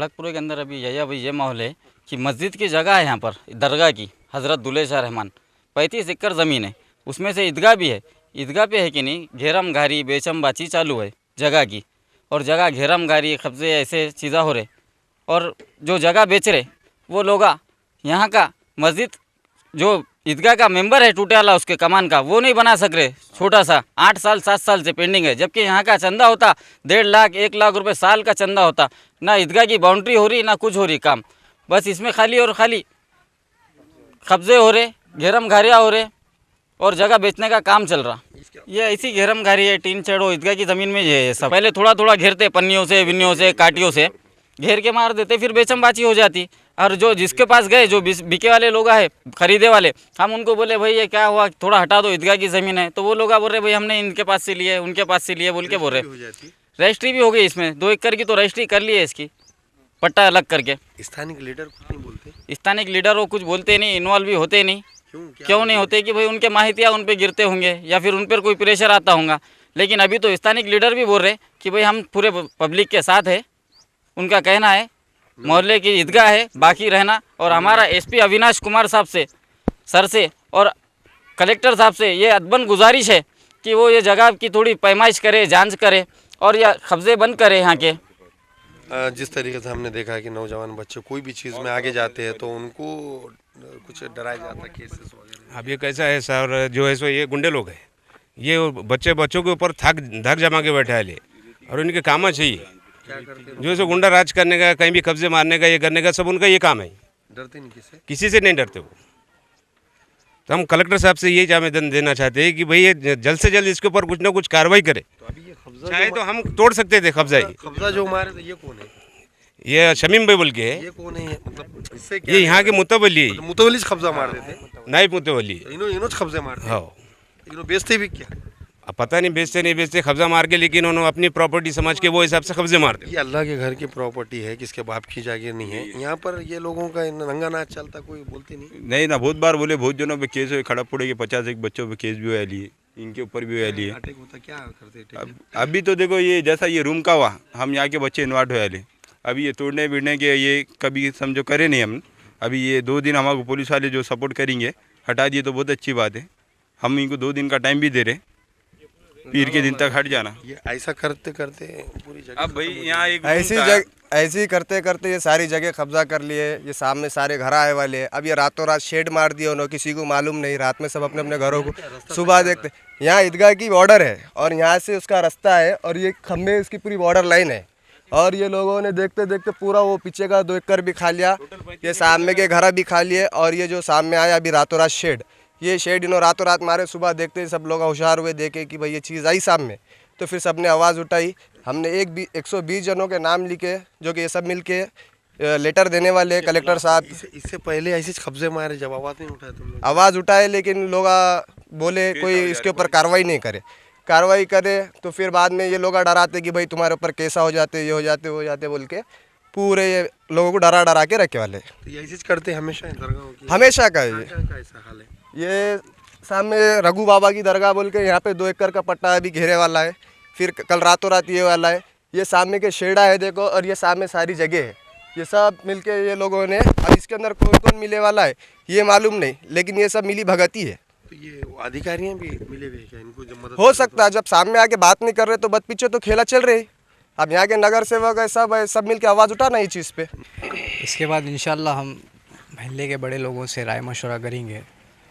खड़गपुर के अंदर अभी ये माहौल है कि मस्जिद की जगह है यहाँ पर, दरगाह की, हज़रत दुल्हे शाह रहमान, 35 एकड़ ज़मीन है, उसमें से ईदगाह भी है। ईदगाह पे है कि नहीं, घेरम घारी बेचम बाची चालू है जगह की, और जगह घेरम घारी कब्जे ऐसे चीज़ा हो रहे, और जो जगह बेच रहे वो लोग यहाँ का मस्जिद जो ईदगाह का मेंबर है टूटे वाला उसके कमान का, वो नहीं बना सक रहे। छोटा सा 8 साल 7 साल से पेंडिंग है, जबकि यहाँ का चंदा होता 1.5 लाख 1 लाख रुपए साल का चंदा होता। ना ईदगाह की बाउंड्री हो रही ना कुछ हो रही काम, बस इसमें खाली और खाली कब्जे हो रहे, घेरम घारियाँ हो रहे और जगह बेचने का काम चल रहा। ये ऐसी घेरम घारी है, टीन शेड हो ईदगाह की ज़मीन में ये सब। पहले थोड़ा थोड़ा घेरते, पन्नियों से विन्नियों से काटियों से घेर के मार देते, फिर बेचम-बाची हो जाती। और जो जिसके पास गए, जो बिके वाले लोग है, खरीदे वाले, हम उनको बोले भाई ये क्या हुआ, थोड़ा हटा दो, ईदगाह की ज़मीन है, तो वो लोग बोल रहे भाई हमने इनके पास से लिए, उनके पास से लिए बोल के बोल रहे। रजिस्ट्री भी हो गई इसमें, 2 एकड़ की तो रजिस्ट्री कर ली है इसकी, पट्टा अलग करके। स्थानिक लीडर कुछ नहीं बोलते? स्थानिक लीडर वो कुछ बोलते नहीं, इन्वॉल्व भी होते नहीं। क्यों नहीं होते कि भाई उनके माहितियाँ उन पर गिरते होंगे या फिर उन पर कोई प्रेशर आता होगा। लेकिन अभी तो स्थानिक लीडर भी बोल रहे कि भाई हम पूरे पब्लिक के साथ है। उनका कहना है मोहल्ले की ईदगाह है, बाकी रहना। और हमारा एसपी अविनाश कुमार साहब से, सर से और कलेक्टर साहब से ये अदबन गुजारिश है कि वो ये जगह की थोड़ी पैमाइश करे, जांच करे और या कब्जे बंद करे यहाँ के। जिस तरीके से हमने देखा है कि नौजवान बच्चे कोई भी चीज़ में आगे जाते हैं तो उनको कुछ डराया जाता है, केसेस वगैरह। अब ये कैसा है सर, जो है सो ये गुंडे लोग हैं, ये बच्चों के ऊपर धर जमा के बैठा है और इनके काम चाहिए जो है सो गुंडा राज करने का, कहीं भी कब्जे मारने का, ये करने का, सब उनका ये काम है। डरते नहीं किसी से नहीं डरते वो। तो हम कलेक्टर साहब से यही आवेदन देना चाहते हैं कि भाई ये जल्द से जल्द इसके ऊपर कुछ ना कुछ कार्रवाई करे। तो अभी ये चाहे तो हम तोड़ सकते थे कब्जा। कब्जा जो मारे थे ये कौन है? ये शमीम भाई बोल के है। ये कौन है? मतलब इससे क्या ये यहाँ के मुतवली है। मुतवली से कब्जा मार देते? नाइब मुतवली। इन्हों कब्जे मारते? हाँ। इन्हों बेचते भी क्या? अब पता नहीं बेचते नहीं बेचते, कब्जा मार के, लेकिन उन्होंने अपनी प्रॉपर्टी समझ के वो हिसाब से कब्जे मारते। ये अल्लाह के घर की प्रॉपर्टी है, किसके बाप की जागीर नहीं है। यहाँ पर ये लोगों का रंगा नाच चलता, कोई बोलते नहीं ना। बहुत बार बोले, बहुत जनों पे केस हुए, खड़गपुर के 51 बच्चों पे केस भी हुआ लिए, इनके ऊपर भी हुआ लिए। अटैक होता क्या करते? अभी तो देखो ये जैसा ये रूम का हुआ, हम यहाँ के बच्चे इन्वाइट हुए लिए। अभी ये तोड़ने बिड़ने के ये कभी समझो करे नहीं हम। अभी ये 2 दिन हमारे पुलिस वाले जो सपोर्ट करेंगे, हटा दिए तो बहुत अच्छी बात है। हम इनको 2 दिन का टाइम भी दे रहे, पीर के दिन तक हट जाना। ये ऐसा करते करते पूरी जगह, अब भाई यहाँ एक ऐसे ही करते करते ये सारी जगह कब्जा कर लिए। ये सामने सारे घर आए वाले, अब ये रातों रात शेड मार दिए उन्होंने, किसी को मालूम नहीं। रात में सब अपने अपने घरों को सुबह देखते। यहाँ ईदगाह की बॉर्डर है और यहाँ से उसका रास्ता है और ये खम्भे इसकी पूरी बॉर्डर लाइन है। और ये लोगों ने देखते देखते पूरा वो पीछे का 2 एकड़ भी खा लिया, ये सामने के घर भी खा लिए। और ये जो सामने आया अभी रातों रात शेड, ये शेड इन्होंने रातों रात मारे। सुबह देखते ही सब लोग होशियार हुए, देखे कि भाई ये चीज़ आई सामने, तो फिर सब ने आवाज़ उठाई। हमने 120 जनों के नाम लिखे, जो कि ये सब मिलके लेटर देने वाले कलेक्टर साहब। इससे पहले ऐसे कब्जे मारे, जब आवाज़ नहीं उठाए तुम लोग? आवाज़ उठाए, लेकिन लोग बोले कोई इसके ऊपर कार्रवाई नहीं करे। कार्रवाई करे तो फिर बाद में ये लोग डराते कि भाई तुम्हारे ऊपर कैसा हो जाते, ये हो जाते, वो हो जाते बोल के पूरे ये लोगों को डरा के रखे वाले। तो ये ऐसे करते हमेशा दरगाहों की? हमेशा का ये ऐसा हाल है। ये सामने रघु बाबा की दरगाह बोल के यहाँ पे 2 एकड़ का पट्टा अभी घेरे वाला है। फिर कल रातों रात ये वाला है। ये सामने के शेड़ा है देखो, और ये सामने सारी जगह है। ये सब मिलके ये लोगों ने, अब इसके अंदर कौन कौन मिले वाला है ये मालूम नहीं, लेकिन ये सब मिली भगती है। तो ये अधिकारियाँ भी मिले हुए क्या इनको? जब मदद हो सकता है, जब सामने आके बात नहीं कर रहे तो बद पीछे तो खेला चल रही। अब यहाँ के नगर सेवक है, सब मिल के आवाज़ उठाना इस चीज़ पे। इसके बाद इंशाल्लाह हम महल्ले के बड़े लोगों से राय मशवरा करेंगे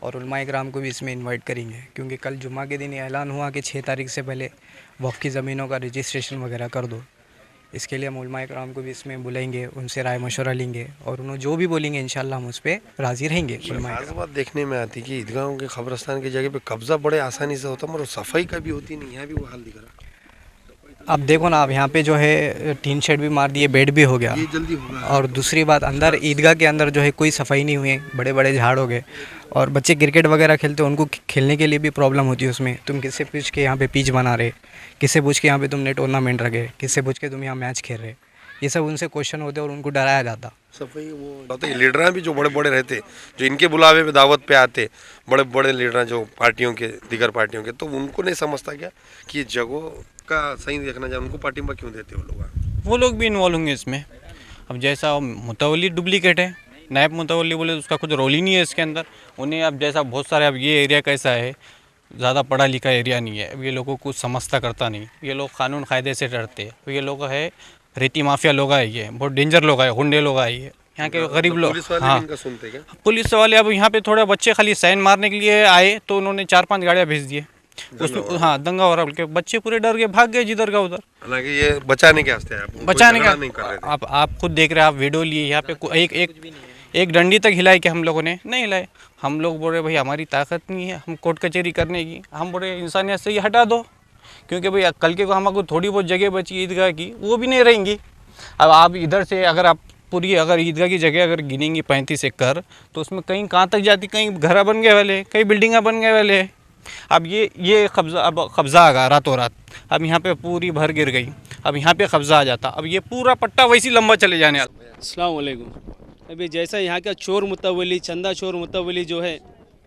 और उलमाए किराम को भी इसमें इनवाइट करेंगे, क्योंकि कल जुम्मा के दिन ये ऐलान हुआ कि 6 तारीख से पहले वक्फ की ज़मीनों का रजिस्ट्रेशन वगैरह कर दो। इसके लिए हम उलमाए किराम को भी इसमें बुलाएंगे, उनसे राय मशवरा लेंगे और उन्होंने जो भी बोलेंगे इंशाल्लाह हम उस पर राज़ी रहेंगे। खास बात देखने में आती कि ईदगाहों के कब्रस्तान की जगह पे कब्जा बड़े आसानी से होता, मगर सफाई का भी होती नहीं। यहाँ भी वो हाल दिख रहा। अब देखो ना, अब यहाँ पे जो है टीन शेड भी मार दिए, बेड भी हो गया, ये जल्दी होगा। और दूसरी बात, अंदर ईदगाह के अंदर जो है कोई सफाई नहीं हुई, बड़े बड़े झाड़ हो गए और बच्चे क्रिकेट वगैरह खेलते हैं, उनको खेलने के लिए भी प्रॉब्लम होती है उसमें। तुम किससे पूछ के यहाँ पे पिच बना रहे, किससे पूछ के यहाँ पे तुमने टूर्नामेंट रखे, किससे पूछ के तुम यहाँ मैच खेल रहे, ये सब उनसे क्वेश्चन होते और उनको डराया जाता। सफाई वो लीडर भी जो बड़े बड़े रहते, जो इनके बुलावे पे दावत पे आते, बड़े बड़े लीडर जो पार्टियों के, दीगर पार्टियों के, तो उनको नहीं समझता क्या कि जगहों का सही देखना चाहिए, उनको पार्टी में क्यों देते वो लोग? वो लोग भी इन्वॉल्व होंगे इसमें। अब जैसा मुतवली डुप्लीकेट है, नायब मुतवली बोले तो उसका कुछ रोल ही नहीं है इसके अंदर। उन्हें अब जैसा बहुत सारे, अब ये एरिया कैसा है, ज़्यादा पढ़ा लिखा एरिया नहीं है, अब ये लोगों को कुछ समझता करता नहीं, ये लोग कानून कायदे से डरते हैं। ये लोग है रेती माफिया लोग आए, ये बहुत डेंजर लोग आए, गुंडे लोग आए, ये यहाँ के गरीब लोग। पुलिस वाले हाँ, भी इनका सुनते क्या? पुलिस वाले अब यहाँ पे थोड़े बच्चे खाली साइन मारने के लिए आए तो उन्होंने 4-5 गाड़ियाँ भेज दिए उसमें। हाँ, दंगा हो रहा, बल्कि बच्चे पूरे डर के भाग गए जिधर का उधर। हालांकि ये बचाने के वास्ते आप कोई बचाने झगड़ा का नहीं कर रहे थे। आप खुद देख रहे हैं, आप वीडियो लिए, यहाँ पे एक डंडी तक हिलाई कि हम लोगों ने नहीं हिलाए। हम लोग बोल रहे भाई हमारी ताकत नहीं है हम कोर्ट कचहरी करने की, हम बोल रहे इंसानियत से ही हटा दो, क्योंकि भाई कल के को हमको थोड़ी बहुत जगह बची ईदगाह की वो भी नहीं रहेंगी। अब आप इधर से अगर आप पूरी अगर ईदगाह की जगह अगर गिनेंगी 35 एकड़ तो उसमें कहीं कहाँ तक जाती, कहीं घर बन गए वाले, कहीं बिल्डिंगा बन गए वाले। अब ये कब्ज़ा, अब कब्ज़ा आ गया रातों रात, अब यहाँ पे पूरी भर गिर गई, अब यहाँ पे कब्ज़ा आ जाता, अब ये पूरा पट्टा वैसी लंबा चले जाने वाला। अस्सलाम वालेकुम। अभी जैसा यहाँ का चोर मुतवली, चंदा चोर मुतवली जो है,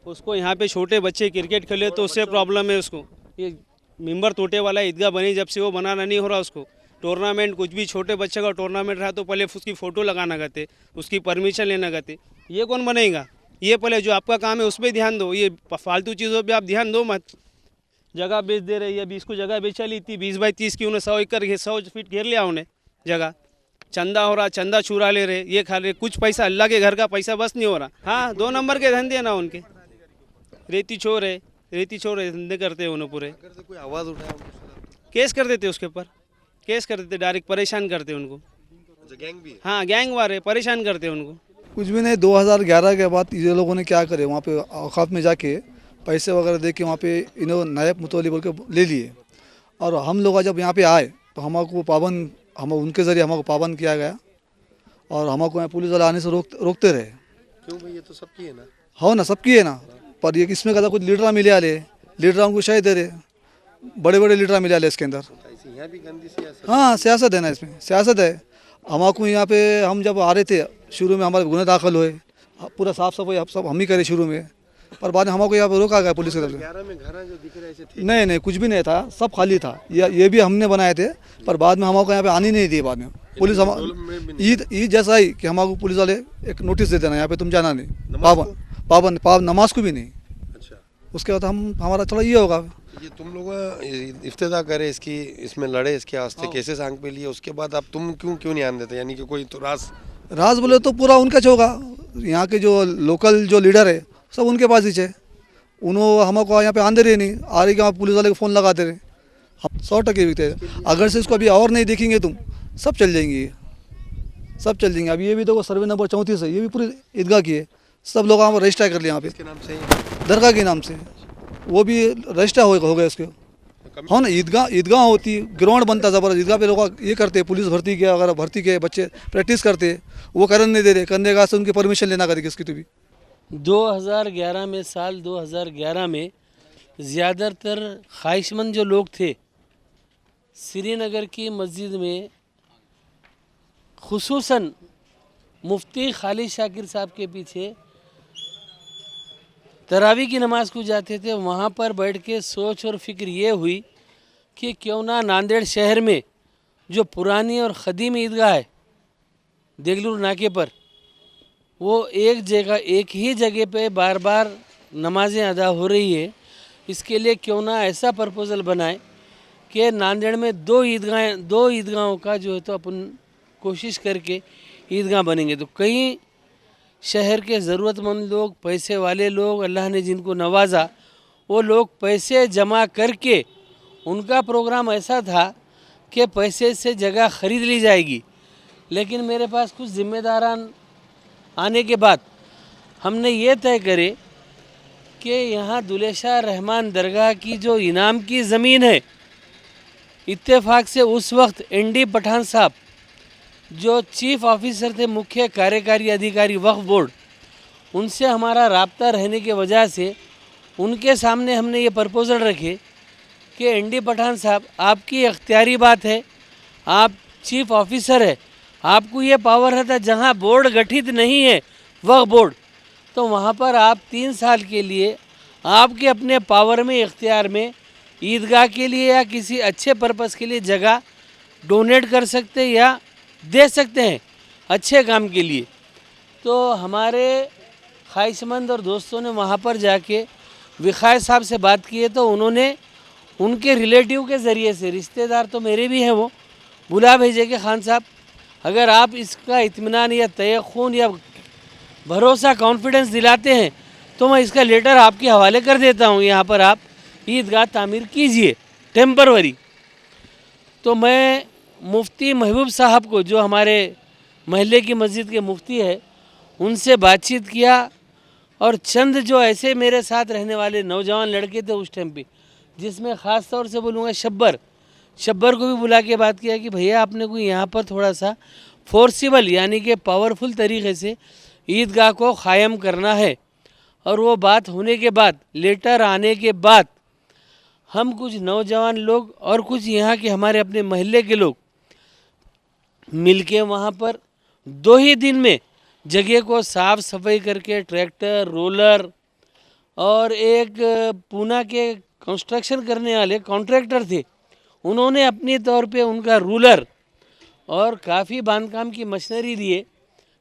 उसको यहाँ पे छोटे बच्चे क्रिकेट खेले तो उससे प्रॉब्लम है उसको। ये मेंबर टूटे वाला ईदगाह बनी जब से वो बनाना नहीं हो रहा उसको। टूर्नामेंट कुछ भी छोटे बच्चे का टूर्नामेंट रहा तो पहले उसकी फ़ोटो लगाना कहते, उसकी परमिशन लेना कहते। ये कौन बनेगा? ये पहले जो आपका काम है उस पर ध्यान दो, ये फालतू चीज़ों पे आप ध्यान दो मत। जगह बेच दे रही है, अभी इसको जगह बेचा ली थी 20 बाई 30 की, उन्हें 100 एकड़ 100 फीट घेर लिया उन्हें जगह। चंदा हो रहा, चंदा चुरा ले रहे, ये खा रहे, कुछ पैसा अल्लाह के घर का पैसा बस नहीं हो रहा। हाँ, 2 नंबर के धंधे ना उनके, रेती चोर है, रेती चोर है, धंधे करते हैं उन्हें पूरे। कोई आवाज़ उठाया केस कर देते उसके ऊपर, केस कर देते, डायरेक्ट परेशान करते उनको। गैंग भी है? हाँ, गैंग वार है, परेशान करते उनको। कुछ भी नहीं। 2011 के बाद ये लोगों ने क्या करे, वहाँ पे औकात में जाके पैसे वगैरह दे के वहाँ पे इन्होंने नायब मुतवली बोल के ले लिए, और हम लोग जब यहाँ पे आए तो हमको पाबंद, हम उनके ज़रिए हमको पाबंद किया गया, और हमको यहाँ पुलिस वाले आने से रोकते रहे। क्यों भाई, ये तो सबकी है ना? हो ना, सबकी है ना, पर ये इसमें कहता कुछ लीडर मिले आले, लीडर हमको शायद दे रहे, बड़े बड़े लीडर मिले आले इसके अंदर। यहाँ भी गंदी सियासत। हाँ, सियासत है ना, इसमें सियासत है। हमको यहाँ पे हम जब आ रहे थे शुरू में हमारे गुनाह दाखिल हुए, पूरा साफ सफाई सब हम ही करे शुरू में, पर बाद में हमको यहाँ पे रोका गया पुलिस की तरफ से। 11 में घर जो दिख रहे थे नहीं, कुछ भी नहीं था, सब खाली था। ये भी हमने बनाए थे, पर बाद में हमको यहाँ पे आने नहीं दिए। बाद में पुलिस हम ईद जैसा ही कि हमको पुलिस वाले एक नोटिस दे देना, यहाँ पे तुम जाना नहीं, पाबंद नमाज को भी नहीं। अच्छा, उसके बाद हमारा थोड़ा ये होगा। ये तुम लोग इफ्तिदा करे इसकी, इसमें लड़े, इसके वास्ते केसेस आंख पे लिए, उसके बाद अब तुम क्यों नहीं आने देते? यानी कि कोई तो राज बोले तो पूरा उनका होगा। यहाँ के जो लोकल जो लीडर है सब उनके पास ही है, उन्होंने हमको यहाँ पे आने रहे नहीं, आ रही कि पुलिस वाले को फ़ोन लगाते रहे। हम 100% बिकते। अगर से इसको अभी और नहीं देखेंगे तुम, सब चल जाएंगे, सब चल जाएंगे। अब ये भी देखो सर्वे नंबर 34 है, ये भी पूरी ईदगाह की है, सब लोग यहाँ पर रजिस्टर कर लिया, यहाँ पे नाम से दरगाह के नाम से वो भी रजिस्टर हो गए उसके। हाँ ना, ईदगाह होती, ग्राउंड बनता ज़बरदस्त, ईदगाह पे लोग ये करते, पुलिस भर्ती के अगर भर्ती के बच्चे प्रैक्टिस करते, वो करने नहीं दे रहे, करने का से उनकी परमिशन लेना करेगी इसकी। तो भी 2011 में, साल 2011 में ज़्यादातर ख्वाहिशमंद जो लोग थे श्रीनगर की मस्जिद में, खुसूसन मुफ्ती खालिद शाकिर साहब के पीछे तरावी की नमाज को जाते थे, वहाँ पर बैठ के सोच और फिक्र ये हुई कि क्यों ना नांदेड़ शहर में जो पुरानी और ख़दीम ईदगाह है देगलूर नाके पर, वो एक ही जगह पे बार बार नमाज़ें अदा हो रही है, इसके लिए क्यों ना ऐसा प्रपोज़ल बनाए कि नांदेड़ में 2 ईदगाहों का जो है तो अपन कोशिश करके ईदगाह बनेंगे। तो कई शहर के ज़रूरतमंद लोग, पैसे वाले लोग, अल्लाह ने जिनको नवाजा, वो लोग पैसे जमा करके, उनका प्रोग्राम ऐसा था कि पैसे से जगह ख़रीद ली जाएगी। लेकिन मेरे पास कुछ ज़िम्मेदारान आने के बाद हमने ये तय करे कि यहाँ दुले शाह रहमान दरगाह की जो इनाम की ज़मीन है, इत्तेफाक से उस वक्त ND पठान साहब जो चीफ ऑफिसर थे, मुख्य कार्यकारी अधिकारी वक्फ बोर्ड, उनसे हमारा राब्ता रहने की वजह से उनके सामने हमने ये प्रपोज़ल रखे कि ND पठान साहब, आपकी इख्तियारी बात है, आप चीफ ऑफिसर है, आपको ये पावर है था, जहाँ बोर्ड गठित नहीं है वक्फ बोर्ड, तो वहाँ पर आप 3 साल के लिए आपके अपने पावर में, इख्तियार में ईदगाह के लिए या किसी अच्छे पर्पज़ के लिए जगह डोनेट कर सकते या दे सकते हैं। अच्छे काम के लिए। तो हमारे ख्वाहिशमंद और दोस्तों ने वहाँ पर जाके विखाय साहब से बात की है, तो उन्होंने उनके रिलेटिव के ज़रिए से, रिश्तेदार तो मेरे भी हैं, वो बुला भेजे कि खान साहब अगर आप इसका इत्मीनान या तयक़ुन या भरोसा कॉन्फिडेंस दिलाते हैं तो मैं इसका लेटर आपके हवाले कर देता हूँ, यहाँ पर आप ईदगाह तामीर कीजिए टेम्परवरी। तो मैं मुफ्ती महबूब साहब को, जो हमारे महल्ले की मस्जिद के मुफ्ती है, उनसे बातचीत किया और चंद जो ऐसे मेरे साथ रहने वाले नौजवान लड़के थे उस टाइम पे, जिसमें ख़ास तौर से बोलूँगा शब्बर को भी बुला के बात किया कि भैया आपने कोई यहाँ पर थोड़ा सा फोर्सिबल यानी कि पावरफुल तरीके से ईदगाह को क़ायम करना है। और वो बात होने के बाद, लेटर आने के बाद, हम कुछ नौजवान लोग और कुछ यहाँ के हमारे अपने महल्ले के लोग मिलके वहाँ पर 2 ही दिन में जगह को साफ़ सफाई करके ट्रैक्टर, रोलर और एक पूना के कंस्ट्रक्शन करने वाले कॉन्ट्रैक्टर थे, उन्होंने अपनी तौर पे उनका रूलर और काफ़ी बांधकाम की मशीनरी दिए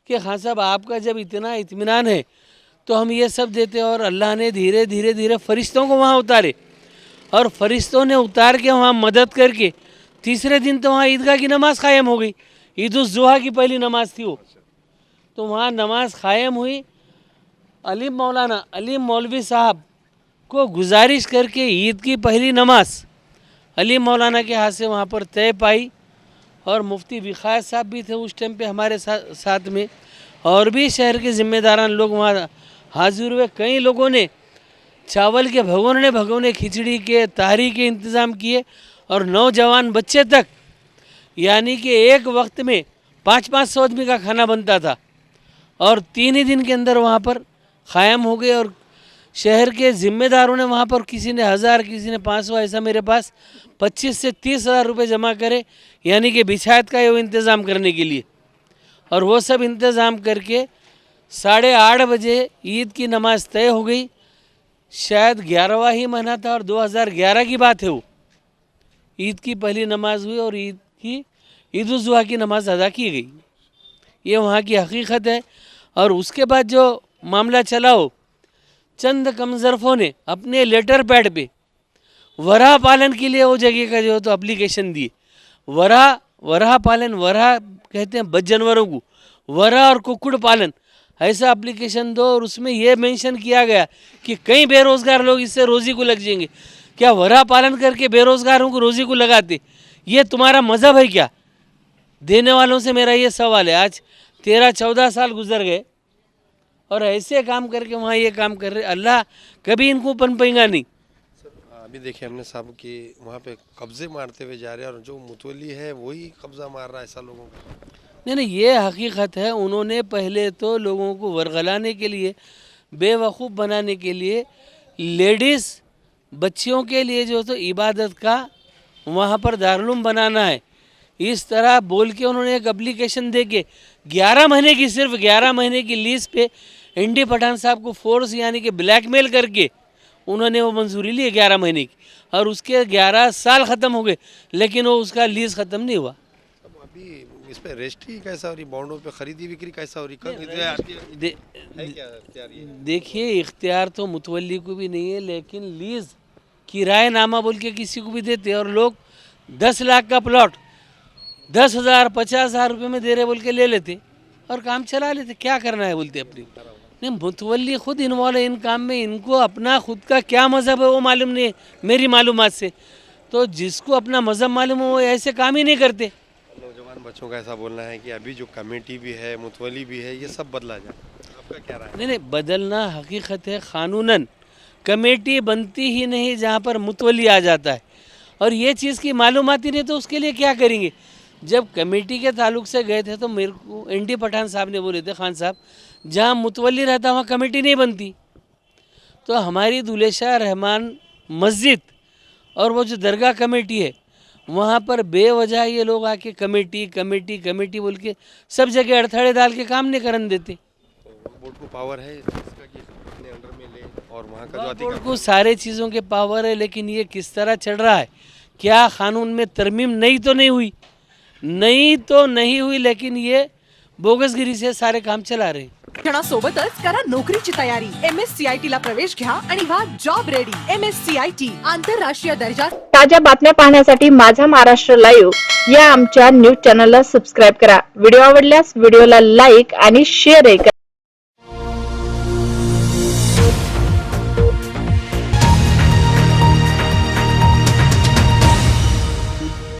कि खान साहब आपका जब इतना इत्मीनान है तो हम ये सब देते। और अल्लाह ने धीरे धीरे फ़रिश्तों को वहाँ उतारे और फ़रिश्तों ने उतार के वहाँ मदद करके तीसरे दिन तो वहाँ ईदगाह की नमाज़ क़ायम हो गई। ईद उस जुहा की पहली नमाज़ थी वो, तो वहाँ नमाज़ क़ायम हुई। अलीम मौलवी साहब को गुजारिश करके ईद की पहली नमाज अलीम मौलाना के हाथ से वहाँ पर तय पाई। और मुफ्ती विखाय साहब भी थे उस टाइम पे हमारे साथ में, और भी शहर के ज़िम्मेदारान लोग वहाँ हाजिर हुए। कई लोगों ने चावल के भगोने खिचड़ी के, ताहरी के इंतज़ाम किए और नौजवान बच्चे तक, यानी कि एक वक्त में 500-500 आदमी का खाना बनता था और 3 ही दिन के अंदर वहाँ पर क़ायम हो गए। और शहर के ज़िम्मेदारों ने वहाँ पर, किसी ने 1000, किसी ने 500, ऐसा मेरे पास 25 से 30 हज़ार रुपये जमा करे, यानी कि बिछायत का वो इंतज़ाम करने के लिए। और वो सब इंतज़ाम करके 8:30 बजे ईद की नमाज़ तय हो गई। शायद 11वां ही महीना था और 2011 की बात है, वो ईद की पहली नमाज हुई और ईद उल जुहा की नमाज़ अदा की गई। ये वहाँ की हकीकत है। और उसके बाद जो मामला चला हो, चंद कमज़रफ़ों ने अपने लेटर पैड पे वराह पालन के लिए वो जगह का जो तो एप्लीकेशन दिए। वराह पालन, वराह कहते हैं बद जानवरों को, वराह और कुक्कुड़ पालन, ऐसा एप्लीकेशन दो और उसमें यह मेंशन किया गया कि कई बेरोज़गार लोग इससे रोज़ी को लग जाएंगे। क्या वराह पालन करके बेरोज़गारों को रोज़ी को लगाते, ये तुम्हारा मज़हब है क्या? देने वालों से मेरा ये सवाल है। आज 13-14 साल गुजर गए और ऐसे काम करके वहाँ ये काम कर रहे, अल्लाह कभी इनको पनपेगा नहीं। अभी देखिए हमने साहब कि वहाँ पे कब्जे मारते हुए जा रहे हैं और जो मुतवल्ली है वही कब्जा मार रहा है ऐसा लोगों का। नहीं, ये हकीकत है। उन्होंने पहले तो लोगों को वरगलाने के लिए, बेवकूफ़ बनाने के लिए, लेडीज़ बच्चियों के लिए जो तो इबादत का वहाँ पर दारुल बनाना है, इस तरह बोल के उन्होंने एक एप्लीकेशन दे के 11 महीने की, सिर्फ 11 महीने की लीज़ पे एनडी पठान साहब को फोर्स यानी कि ब्लैकमेल करके उन्होंने वो मंजूरी ली 11 महीने की, और उसके 11 साल ख़त्म हो गए लेकिन वो उसका लीज़ ख़त्म नहीं हुआ। अभी इस पे रजिस्ट्री कैसा हो रही, बॉन्डों पे खरीदी बिक्री कैसा हो रही? देखिए, इख्तियार तो मुतवल्ली को भी नहीं है, लेकिन लीज़ किराएनामा बोल के किसी को भी देते और लोग 10 लाख का प्लॉट 10,000 50,000 रुपये में दे रहे बोल के ले लेते और काम चला लेते। क्या करना है बोलते अपनी। नहीं, मुतवल्ली खुद इन्वॉल्व है इन काम में, इनको अपना खुद का क्या मज़हब है वो मालूम नहीं है मेरी मालूमात से। तो जिसको अपना मज़हब मालूम है वो ऐसे काम ही नहीं करते। नौजवान बच्चों का ऐसा बोलना है कि अभी जो कमेटी भी है, मुतवल्ली भी है, ये सब बदला जाए, आपका क्या राय है? नहीं, बदलना हकीकत है। क़ानूनन कमेटी बनती ही नहीं जहाँ पर मुतवल्ली आ जाता है, और ये चीज़ की मालूमात ही नहीं तो उसके लिए क्या करेंगे। जब कमेटी के ताल्लुक से गए थे तो मेरे को एनडी पठान साहब ने बोले थे, खान साहब जहाँ मुतवल्ली रहता वहाँ कमेटी नहीं बनती। तो हमारी दूल्हे शाह रहमान मस्जिद और वो जो दरगाह कमेटी है वहाँ पर बेवजह ये लोग आके कमेटी कमेटी कमेटी बोल के सब जगह अड़थड़े डाल के काम नहीं करने देते। तो बोर्ड को पावर है इसका कि अपने अंडर में ले, और वहाँ का जो बोर्ड को सारे चीज़ों के पावर है, लेकिन ये किस तरह चल रहा है, क्या कानून में तरमीम नहीं तो नहीं हुई, लेकिन ये बोगसगिरी से सारे काम चला रहे हैं। शिक्षणासोबतच करा नोकरीची तयारी। MSCIT ला प्रवेश घ्या आणि व्हा जॉब रेडी। MSCIT आंतरराष्ट्रीय दर्जा। ताज्या बातम्या पाहण्यासाठी माझा महाराष्ट्र लाईव्ह या आमच्या न्यूज चॅनलला सबस्क्राईब करा। व्हिडिओ आवडल्यास व्हिडिओला लाईक आणि शेअर करा।